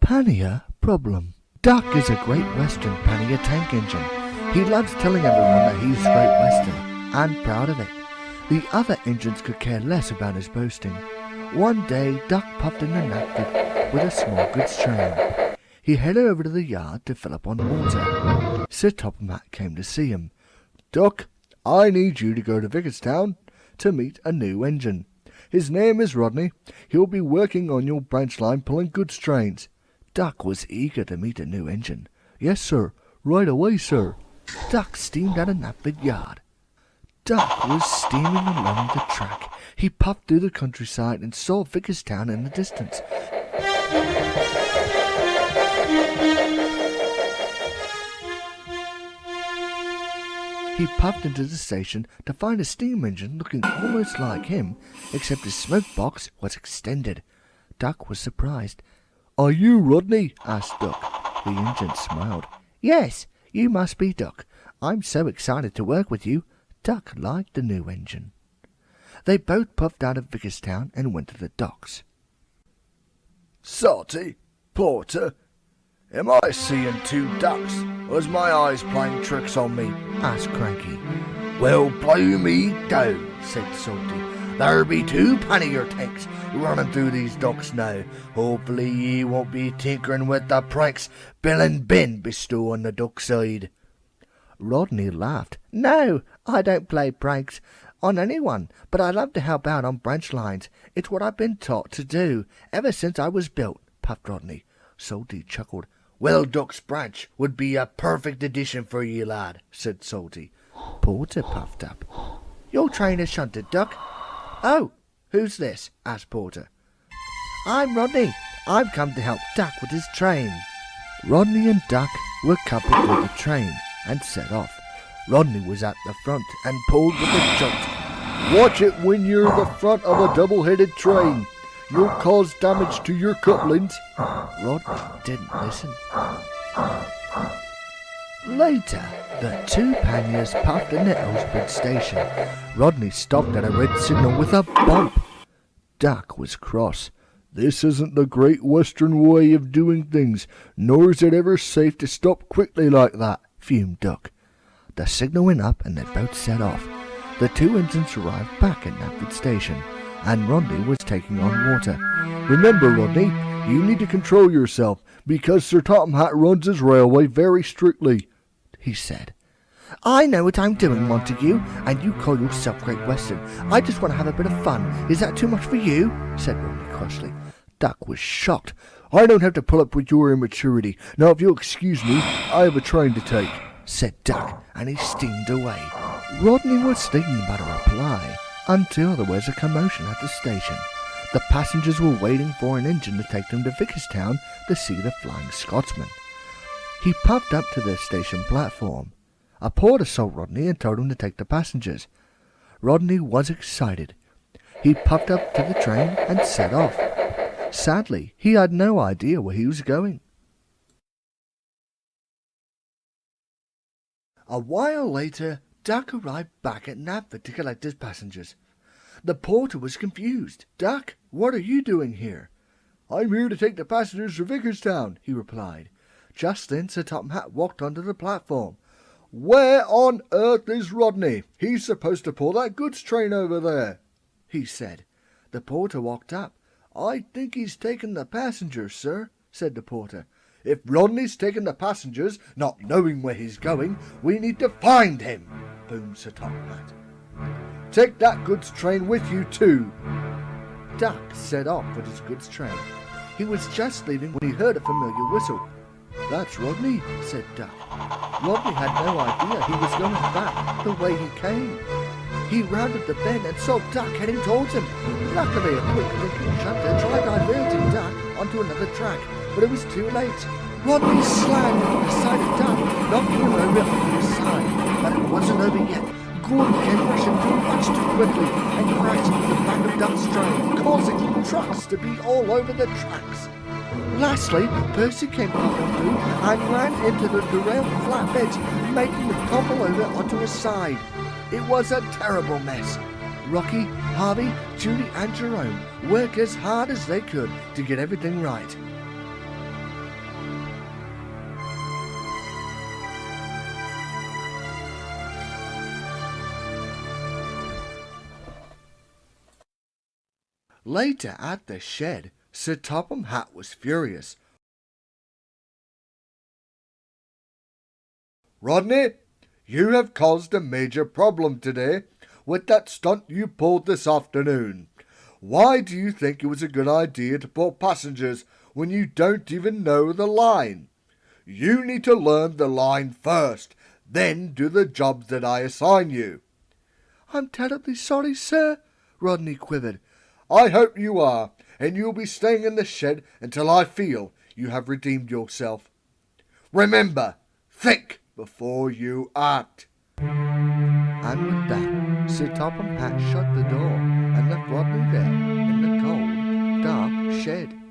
Pannier problem. Duck is a Great Western Pannier tank engine. He loves telling everyone that he's Great Western, and proud of it. The other engines could care less about his boasting. One day, Duck puffed in the napkin with a small goods train. He headed over to the yard to fill up on water. Sir Topham Hatt came to see him. "Duck, I need you to go to Vicarstown to meet a new engine. His name is Rodney. He'll be working on your branch line pulling goods trains." Duck was eager to meet a new engine. "Yes, sir. Right away, sir." Duck steamed out of Knapford Yard. Duck was steaming along the track. He puffed through the countryside and saw Vicarstown in the distance. He puffed into the station to find a steam engine looking almost like him, except his smoke box was extended. Duck was surprised. "Are you Rodney?" asked Duck. The engine smiled. "Yes, you must be Duck. I'm so excited to work with you." Duck liked the new engine. They both puffed out of Vicarstown and went to the docks. "Salty, Porter, am I seeing two ducks, or is my eyes playing tricks on me?" asked Cranky. "Well, blow me down," said Salty. "There be two Pannier tanks running through these docks now. Hopefully ye won't be tinkering with the pranks Bill and Ben bestow on the dockside." Rodney laughed. "No, I don't play pranks on anyone, but I love to help out on branch lines. It's what I've been taught to do ever since I was built," puffed Rodney. Salty chuckled. "Well, Duck's branch would be a perfect addition for ye, lad," said Salty. Porter puffed up. "Your train is shunted, Duck." "Oh, who's this?" asked Porter. "I'm Rodney. I've come to help Duck with his train." Rodney and Duck were coupled with the train and set off. Rodney was at the front and pulled with a jolt. "Watch it when you're the front of a double-headed train. You'll cause damage to your couplings." Rodney didn't listen. Later, the two Panniers puffed in the Ellsbridge station. Rodney stopped at a red signal with a bump. Duck was cross. "This isn't the Great Western way of doing things, nor is it ever safe to stop quickly like that," fumed Duck. The signal went up and they both set off. The two engines arrived back at Knapford Station, and Rodney was taking on water. "Remember, Rodney, you need to control yourself, because Sir Topham Hatt runs his railway very strictly," he said. "I know what I'm doing, Montague, and you call yourself Great Western. I just want to have a bit of fun. Is that too much for you?" said Rodney crossly. Duck was shocked. "I don't have to put up with your immaturity. Now, if you'll excuse me, I have a train to take," said Duck, and he steamed away. Rodney was thinking about a reply until there was a commotion at the station. The passengers were waiting for an engine to take them to Vicarstown to see the Flying Scotsman. He puffed up to the station platform. A porter saw Rodney and told him to take the passengers. Rodney was excited. He puffed up to the train and set off. Sadly, he had no idea where he was going. A while later, Duck arrived back at Knapford to collect his passengers. The porter was confused. "Duck, what are you doing here?" "I'm here to take the passengers to Vicarstown," he replied. Just then Sir Topham Hatt walked onto the platform. "Where on earth is Rodney? He's supposed to pull that goods train over there," he said. The porter walked up. "I think he's taken the passengers, sir," said the porter. "If Rodney's taken the passengers, not knowing where he's going, we need to find him," boomed Sir Topham Hatt. "Take that goods train with you too." Duck set off with his goods train. He was just leaving when he heard a familiar whistle. "That's Rodney," said Duck. Rodney had no idea he was going back the way he came. He rounded the bend and saw Duck heading towards him. Luckily, a quick-thinking shunter tried diverting Duck onto another track, but it was too late. Rodney slammed into the side of Duck, knocking him over onto his side. But it wasn't over yet. Gordon came rushing through much too quickly and crashed into the back of Duck's train, causing trucks to be all over the tracks. Lastly, Percy came puffing through and ran into the derailed flatbeds, making him topple over onto his side. It was a terrible mess. Rocky, Harvey, Julie and Jerome worked as hard as they could to get everything right. Later at the shed, Sir Topham Hatt was furious. Rodney, you have caused a major problem today with that stunt you pulled this afternoon. Why do you think it was a good idea to pull passengers when you don't even know the line? You need to learn the line first, then do the jobs that I assign you. I'm terribly sorry, sir, Rodney quivered. I hope you are, and you'll be staying in the shed until I feel you have redeemed yourself. Remember, think before you act. And with that, Sir Topham Hatt shut the door and left Rodney there in the cold, dark shed.